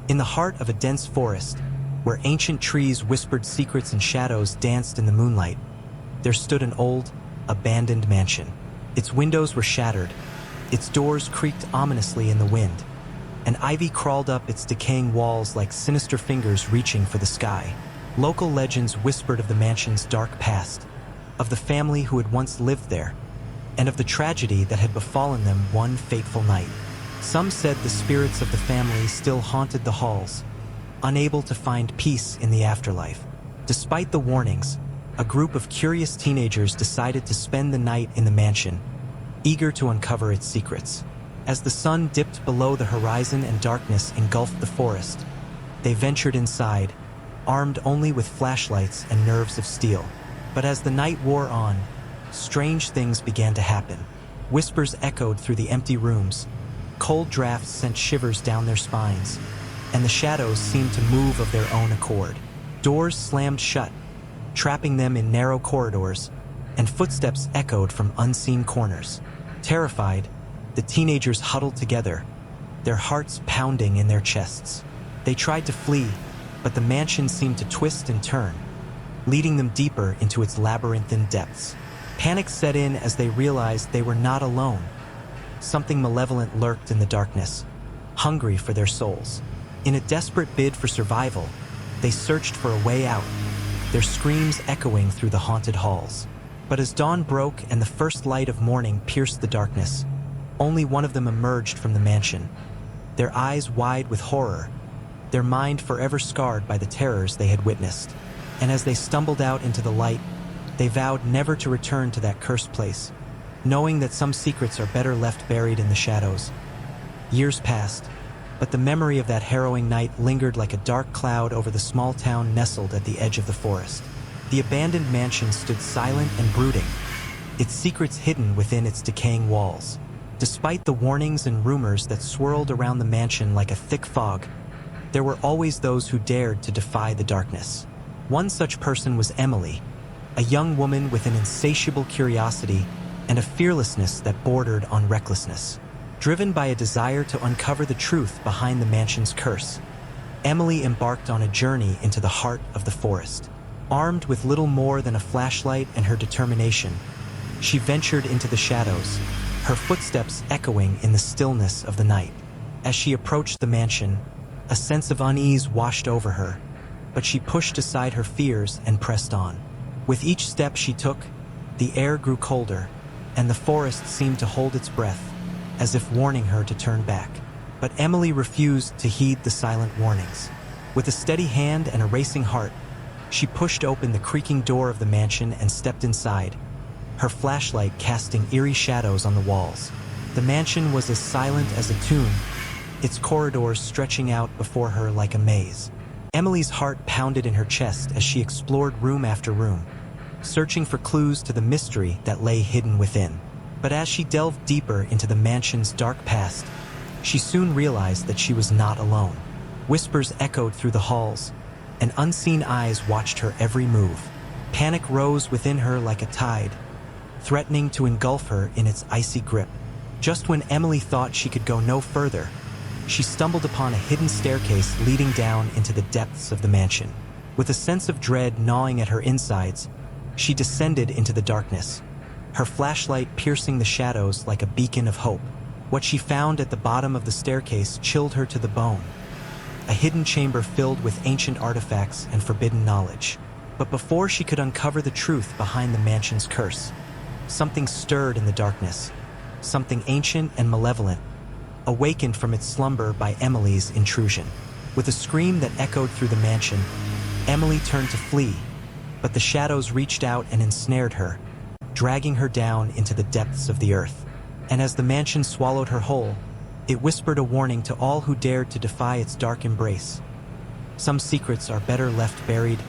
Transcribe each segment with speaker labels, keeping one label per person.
Speaker 1: In the heart of a dense forest, where ancient trees whispered secrets and shadows danced in the moonlight, there stood an old, abandoned mansion. Its windows were shattered, its doors creaked ominously in the wind, and ivy crawled up its decaying walls like sinister fingers reaching for the sky. Local legends whispered of the mansion's dark past, of the family who had once lived there, and of the tragedy that had befallen them one fateful night. Some said the spirits of the family still haunted the halls, unable to find peace in the afterlife. Despite the warnings, a group of curious teenagers decided to spend the night in the mansion, eager to uncover its secrets. As the sun dipped below the horizon and darkness engulfed the forest, they ventured inside, armed only with flashlights and nerves of steel. But as the night wore on, strange things began to happen. Whispers echoed through the empty rooms, cold drafts sent shivers down their spines, and the shadows seemed to move of their own accord. Doors slammed shut, trapping them in narrow corridors, and footsteps echoed from unseen corners. Terrified, the teenagers huddled together, their hearts pounding in their chests. They tried to flee, but the mansion seemed to twist and turn, leading them deeper into its labyrinthine depths. Panic set in as they realized they were not alone. Something malevolent lurked in the darkness, hungry for their souls. In a desperate bid for survival, they searched for a way out, their screams echoing through the haunted halls. But as dawn broke and the first light of morning pierced the darkness, only one of them emerged from the mansion, their eyes wide with horror, their mind forever scarred by the terrors they had witnessed. And as they stumbled out into the light, they vowed never to return to that cursed place, knowing that some secrets are better left buried in the shadows. Years passed, but the memory of that harrowing night lingered like a dark cloud over the small town nestled at the edge of the forest. The abandoned mansion stood silent and brooding, its secrets hidden within its decaying walls. Despite the warnings and rumors that swirled around the mansion like a thick fog, there were always those who dared to defy the darkness. One such person was Emily, a young woman with an insatiable curiosity and a fearlessness that bordered on recklessness. Driven by a desire to uncover the truth behind the mansion's curse, Emily embarked on a journey into the heart of the forest. Armed with little more than a flashlight and her determination, she ventured into the shadows, her footsteps echoing in the stillness of the night. As she approached the mansion, a sense of unease washed over her, but she pushed aside her fears and pressed on. With each step she took, the air grew colder, and the forest seemed to hold its breath, as if warning her to turn back. But Emily refused to heed the silent warnings. With a steady hand and a racing heart, she pushed open the creaking door of the mansion and stepped inside, her flashlight casting eerie shadows on the walls. The mansion was as silent as a tomb, its corridors stretching out before her like a maze. Emily's heart pounded in her chest as she explored room after room, searching for clues to the mystery that lay hidden within. But as she delved deeper into the mansion's dark past, she soon realized that she was not alone. Whispers echoed through the halls, and unseen eyes watched her every move. Panic rose within her like a tide, threatening to engulf her in its icy grip. Just when Emily thought she could go no further, she stumbled upon a hidden staircase leading down into the depths of the mansion. With a sense of dread gnawing at her insides, she descended into the darkness, her flashlight piercing the shadows like a beacon of hope. What she found at the bottom of the staircase chilled her to the bone, a hidden chamber filled with ancient artifacts and forbidden knowledge. But before she could uncover the truth behind the mansion's curse, something stirred in the darkness, something ancient and malevolent, awakened from its slumber by Emily's intrusion. With a scream that echoed through the mansion, Emily turned to flee, but the shadows reached out and ensnared her, dragging her down into the depths of the earth. And as the mansion swallowed her whole, it whispered a warning to all who dared to defy its dark embrace. Some secrets are better left buried.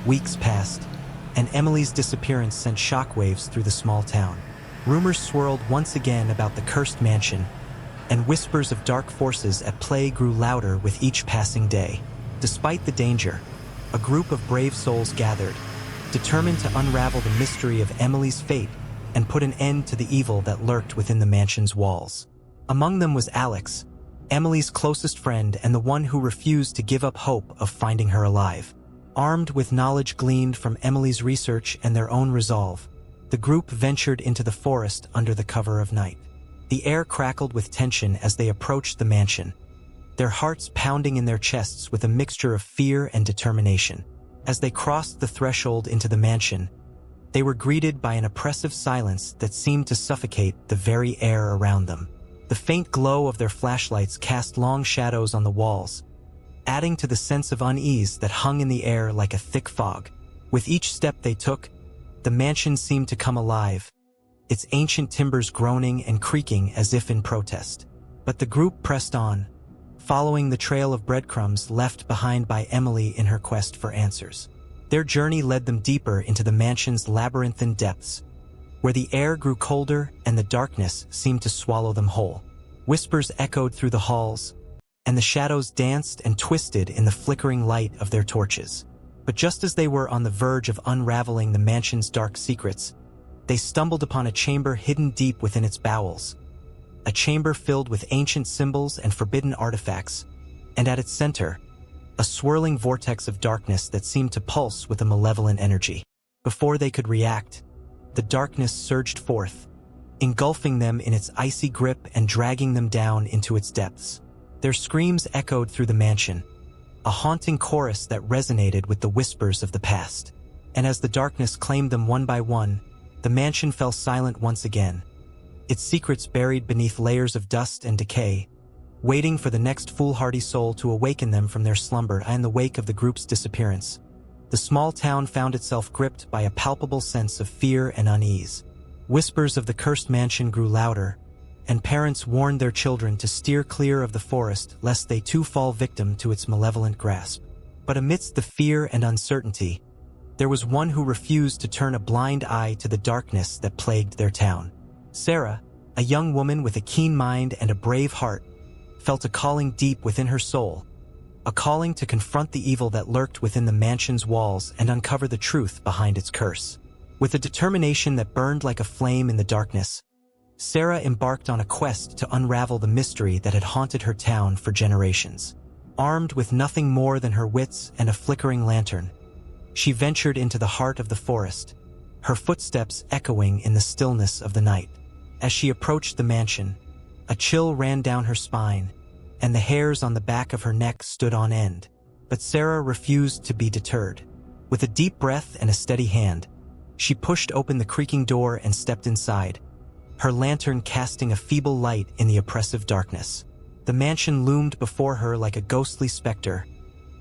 Speaker 1: Weeks passed, and Emily's disappearance sent shockwaves through the small town. Rumors swirled once again about the cursed mansion, and whispers of dark forces at play grew louder with each passing day. Despite the danger, a group of brave souls gathered, determined to unravel the mystery of Emily's fate and put an end to the evil that lurked within the mansion's walls. Among them was Alex, Emily's closest friend and the one who refused to give up hope of finding her alive. Armed with knowledge gleaned from Emily's research and their own resolve, the group ventured into the forest under the cover of night. The air crackled with tension as they approached the mansion, their hearts pounding in their chests with a mixture of fear and determination. As they crossed the threshold into the mansion, they were greeted by an oppressive silence that seemed to suffocate the very air around them. The faint glow of their flashlights cast long shadows on the walls, adding to the sense of unease that hung in the air like a thick fog. With each step they took, the mansion seemed to come alive, its ancient timbers groaning and creaking as if in protest. But the group pressed on, following the trail of breadcrumbs left behind by Emily in her quest for answers. Their journey led them deeper into the mansion's labyrinthine depths, where the air grew colder and the darkness seemed to swallow them whole. Whispers echoed through the halls, and the shadows danced and twisted in the flickering light of their torches. But just as they were on the verge of unraveling the mansion's dark secrets, they stumbled upon a chamber hidden deep within its bowels. A chamber filled with ancient symbols and forbidden artifacts, and at its center, a swirling vortex of darkness that seemed to pulse with a malevolent energy. Before they could react, the darkness surged forth, engulfing them in its icy grip and dragging them down into its depths. Their screams echoed through the mansion, a haunting chorus that resonated with the whispers of the past. And as the darkness claimed them one by one, the mansion fell silent once again, its secrets buried beneath layers of dust and decay, waiting for the next foolhardy soul to awaken them from their slumber. In the wake of the group's disappearance, the small town found itself gripped by a palpable sense of fear and unease. Whispers of the cursed mansion grew louder, and parents warned their children to steer clear of the forest lest they too fall victim to its malevolent grasp. But amidst the fear and uncertainty, there was one who refused to turn a blind eye to the darkness that plagued their town. Sarah, a young woman with a keen mind and a brave heart, felt a calling deep within her soul, a calling to confront the evil that lurked within the mansion's walls and uncover the truth behind its curse. With a determination that burned like a flame in the darkness, Sarah embarked on a quest to unravel the mystery that had haunted her town for generations. Armed with nothing more than her wits and a flickering lantern, she ventured into the heart of the forest, her footsteps echoing in the stillness of the night. As she approached the mansion, a chill ran down her spine, and the hairs on the back of her neck stood on end. But Sarah refused to be deterred. With a deep breath and a steady hand, she pushed open the creaking door and stepped inside, her lantern casting a feeble light in the oppressive darkness. The mansion loomed before her like a ghostly specter,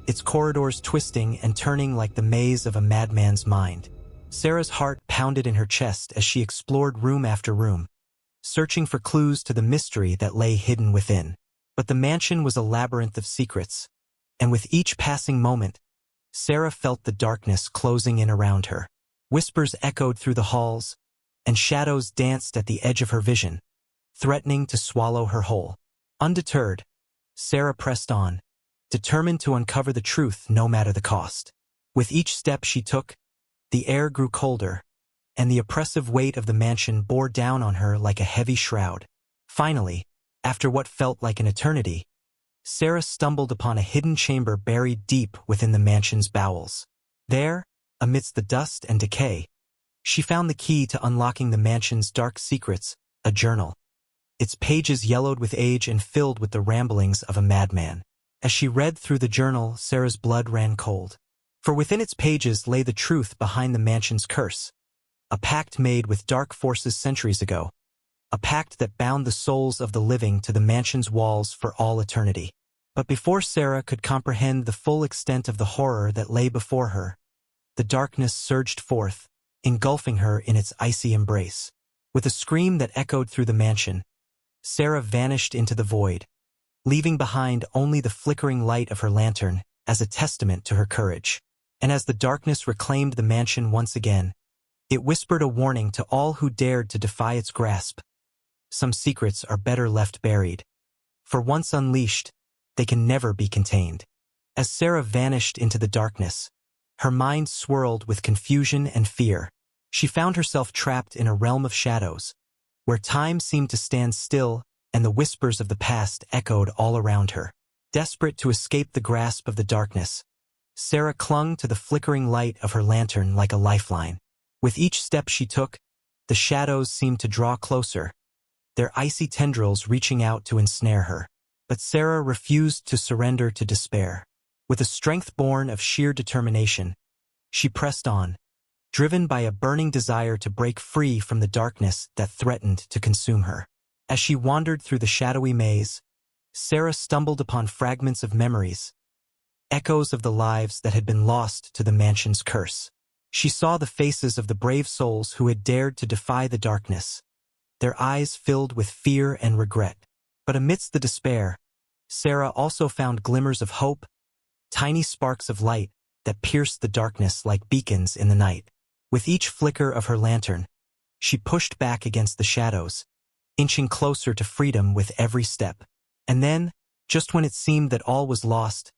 Speaker 1: its corridors twisting and turning like the maze of a madman's mind. Sarah's heart pounded in her chest as she explored room after room, searching for clues to the mystery that lay hidden within. But the mansion was a labyrinth of secrets, and with each passing moment, Sarah felt the darkness closing in around her. Whispers echoed through the halls, and shadows danced at the edge of her vision, threatening to swallow her whole. Undeterred, Sarah pressed on, determined to uncover the truth no matter the cost. With each step she took, the air grew colder, and the oppressive weight of the mansion bore down on her like a heavy shroud. Finally, after what felt like an eternity, Sarah stumbled upon a hidden chamber buried deep within the mansion's bowels. There, amidst the dust and decay, she found the key to unlocking the mansion's dark secrets, a journal, its pages yellowed with age and filled with the ramblings of a madman. As she read through the journal, Sarah's blood ran cold. For within its pages lay the truth behind the mansion's curse, a pact made with dark forces centuries ago, a pact that bound the souls of the living to the mansion's walls for all eternity. But before Sarah could comprehend the full extent of the horror that lay before her, the darkness surged forth, engulfing her in its icy embrace. With a scream that echoed through the mansion, Sarah vanished into the void, leaving behind only the flickering light of her lantern as a testament to her courage. And as the darkness reclaimed the mansion once again, it whispered a warning to all who dared to defy its grasp. Some secrets are better left buried, for once unleashed, they can never be contained. As Sarah vanished into the darkness, her mind swirled with confusion and fear. She found herself trapped in a realm of shadows, where time seemed to stand still and the whispers of the past echoed all around her. Desperate to escape the grasp of the darkness, Sarah clung to the flickering light of her lantern like a lifeline. With each step she took, the shadows seemed to draw closer, their icy tendrils reaching out to ensnare her. But Sarah refused to surrender to despair. With a strength born of sheer determination, she pressed on, driven by a burning desire to break free from the darkness that threatened to consume her. As she wandered through the shadowy maze, Sarah stumbled upon fragments of memories, echoes of the lives that had been lost to the mansion's curse. She saw the faces of the brave souls who had dared to defy the darkness, their eyes filled with fear and regret. But amidst the despair, Sarah also found glimmers of hope, tiny sparks of light that pierced the darkness like beacons in the night. With each flicker of her lantern, she pushed back against the shadows, inching closer to freedom with every step. And then, just when it seemed that all was lost,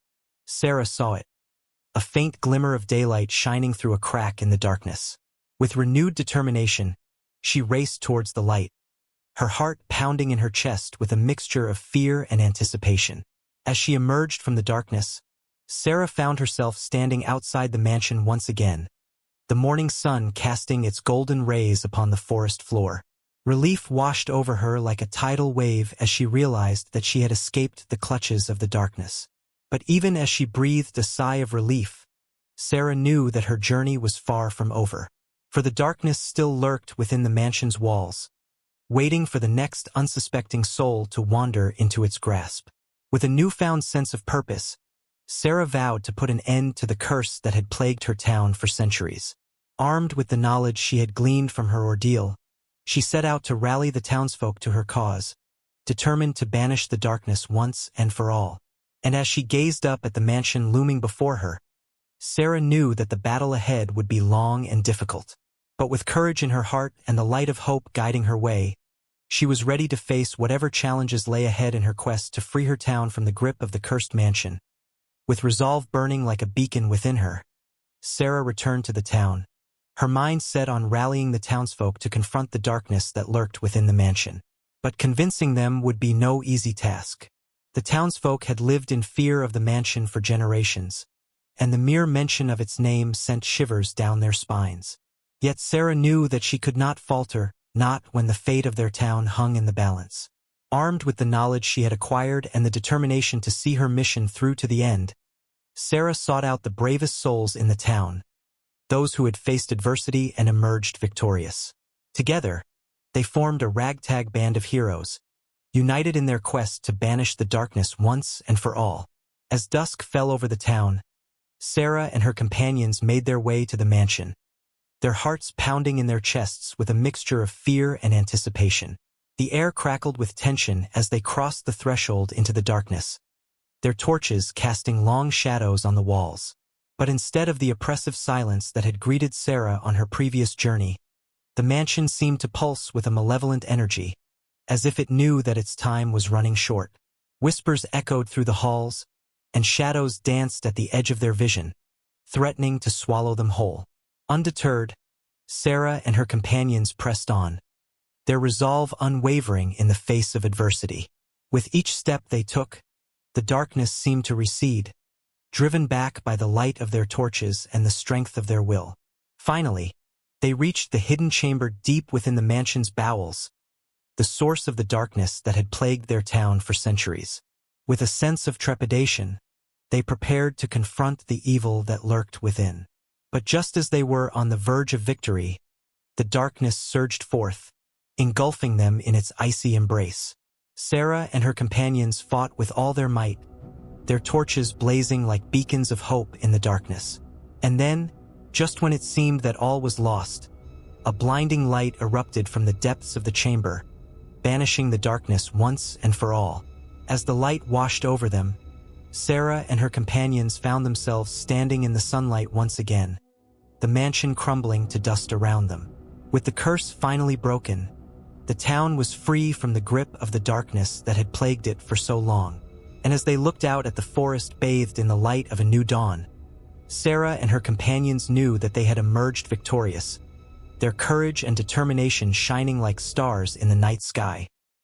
Speaker 1: Sarah saw it, a faint glimmer of daylight shining through a crack in the darkness. With renewed determination, she raced towards the light, her heart pounding in her chest with a mixture of fear and anticipation. As she emerged from the darkness, Sarah found herself standing outside the mansion once again, the morning sun casting its golden rays upon the forest floor. Relief washed over her like a tidal wave as she realized that she had escaped the clutches of the darkness. But even as she breathed a sigh of relief, Sarah knew that her journey was far from over. For the darkness still lurked within the mansion's walls, waiting for the next unsuspecting soul to wander into its grasp. With a newfound sense of purpose, Sarah vowed to put an end to the curse that had plagued her town for centuries. Armed with the knowledge she had gleaned from her ordeal, she set out to rally the townsfolk to her cause, determined to banish the darkness once and for all. And as she gazed up at the mansion looming before her, Sarah knew that the battle ahead would be long and difficult. But with courage in her heart and the light of hope guiding her way, she was ready to face whatever challenges lay ahead in her quest to free her town from the grip of the cursed mansion. With resolve burning like a beacon within her, Sarah returned to the town, her mind set on rallying the townsfolk to confront the darkness that lurked within the mansion. But convincing them would be no easy task. The townsfolk had lived in fear of the mansion for generations, and the mere mention of its name sent shivers down their spines. Yet Sarah knew that she could not falter, not when the fate of their town hung in the balance. Armed with the knowledge she had acquired and the determination to see her mission through to the end, Sarah sought out the bravest souls in the town, those who had faced adversity and emerged victorious. Together, they formed a ragtag band of heroes, united in their quest to banish the darkness once and for all. As dusk fell over the town, Sarah and her companions made their way to the mansion, their hearts pounding in their chests with a mixture of fear and anticipation. The air crackled with tension as they crossed the threshold into the darkness, their torches casting long shadows on the walls. But instead of the oppressive silence that had greeted Sarah on her previous journey, the mansion seemed to pulse with a malevolent energy, as if it knew that its time was running short. Whispers echoed through the halls, and shadows danced at the edge of their vision, threatening to swallow them whole. Undeterred, Sarah and her companions pressed on, their resolve unwavering in the face of adversity. With each step they took, the darkness seemed to recede, driven back by the light of their torches and the strength of their will. Finally, they reached the hidden chamber deep within the mansion's bowels, the source of the darkness that had plagued their town for centuries. With a sense of trepidation, they prepared to confront the evil that lurked within. But just as they were on the verge of victory, the darkness surged forth, engulfing them in its icy embrace. Sarah and her companions fought with all their might, their torches blazing like beacons of hope in the darkness. And then, just when it seemed that all was lost, a blinding light erupted from the depths of the chamber, banishing the darkness once and for all. As the light washed over them, Sarah and her companions found themselves standing in the sunlight once again, the mansion crumbling to dust around them. With the curse finally broken, the town was free from the grip of the darkness that had plagued it for so long. And as they looked out at the forest bathed in the light of a new dawn, Sarah and her companions knew that they had emerged victorious, their courage and determination shining like stars in the night sky.